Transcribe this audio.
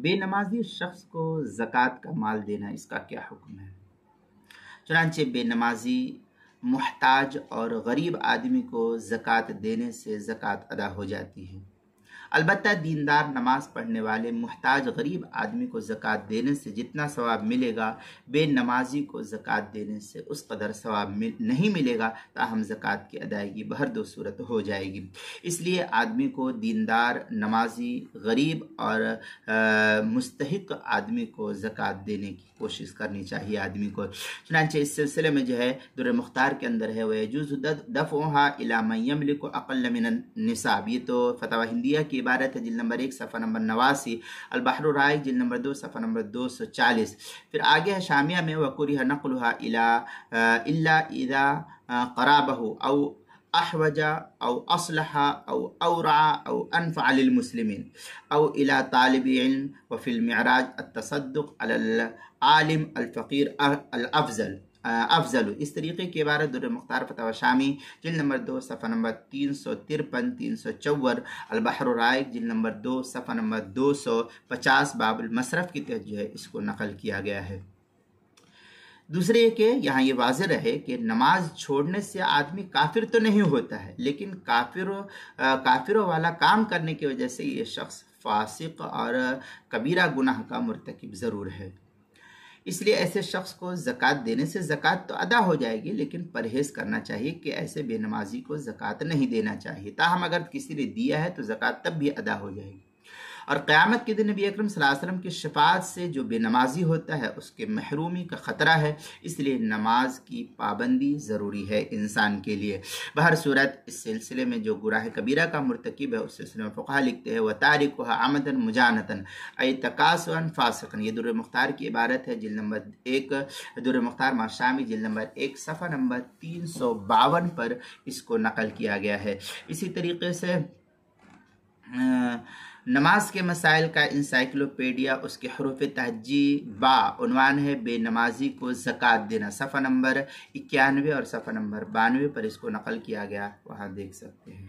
بے نمازی شخص کو زکوٰۃ کا مال دینا اس کا کیا حکم ہے؟ چنانچہ بے نمازی محتاج اور غریب آدمی کو زکوٰۃ دینے سے زکوٰۃ ادا ہو جاتی ہے۔ البتہ دیندار نماز پڑھنے والے محتاج غریب آدمی کو زکوٰۃ دینے سے جتنا ثواب ملے گا، بے نمازی کو زکوٰۃ دینے سے اس قدر ثواب نہیں ملے گا، تاہم زکوٰۃ کی ادائیگی بہر دو صورت ہو جائے گی۔ اس لیے آدمی کو دیندار، نمازی، غریب اور مستحق آدمی کو زکوٰۃ دینے کی کوشش کرنی چاہیے آدمی کو۔ چنانچہ اس سلسلے میں جو ہے در مختار کے اندر ہے وَيَجُوزُ دَفْعُهَا إِلَى مَنْ يَمْلِكُ أَقَلَّ مِنَ النِّصَابِ، یہ تو فتاوی ہندیہ کی عبارت ہے، جلد نمبر 1 صفحہ نمبر 89، البحر الرائق جلد نمبر 2 صفحہ نمبر 240۔ پھر آگے ہے شامیہ میں وَكُرِهَ نَقْلُهَا إِلَّا إِذَا قَرَابَهُ أَوْ احوج او اصلح او اورع او انفع للمسلمین او الى طالب علم، وفی المعراج التصدق علی العالم الفقیر افضل۔ اس طریقے کی عبارت در مختار فتاوی شامی جلد نمبر 2 صفحہ نمبر 353 354، البحر الرائق جلد نمبر 2 صفحہ نمبر 250 باب المصرف کی تحت جو ہے اس کو نقل کیا گیا ہے۔ دوسرے یہ کہ یہاں یہ واضح رہے کہ نماز چھوڑنے سے آدمی کافر تو نہیں ہوتا ہے، لیکن کافروں والا کام کرنے کی وجہ سے یہ شخص فاسق اور کبیرہ گناہ کا مرتکب ضرور ہے۔ اس لیے ایسے شخص کو زکوٰۃ دینے سے زکوٰۃ تو ادا ہو جائے گی، لیکن پرہیز کرنا چاہیے کہ ایسے بے نمازی کو زکوٰۃ نہیں دینا چاہیے۔ تاہم اگر کسی نے دیا ہے تو زکوٰۃ تب بھی ادا ہو جائے گی۔ اور قیامت کے دن نبی اکرم صلی اللہ علیہ وسلم کی شفاعت سے جو بے نمازی ہوتا ہے اس کے محرومی کا خطرہ ہے، اس لیے نماز کی پابندی ضروری ہے انسان کے لیے۔ بہر صورت اس سلسلے میں جو گناہ کبیرہ کا مرتکب ہے اس سلسلے میں فقہا لکھتے ہیں وَتَارِكُهَا عَمْدًا مُجَانَةً أَيْ تَكَاسُلًا فَاسِقًا، یہ در مختار کی عبارت ہے، جلد نمبر 1 در مختار ماشامی جلد نمبر 1 صفحہ نمبر 352 پر اس کو نقل کیا گیا ہے۔ اسی طریقے سے نماز کے مسائل کا انسائکلوپیڈیا اس کے حروف تہجی با عنوان ہے بے نمازی کو زکوٰۃ دینا، صفحہ نمبر 91 اور صفحہ نمبر 92 پر اس کو نقل کیا گیا، وہاں دیکھ سکتے ہیں۔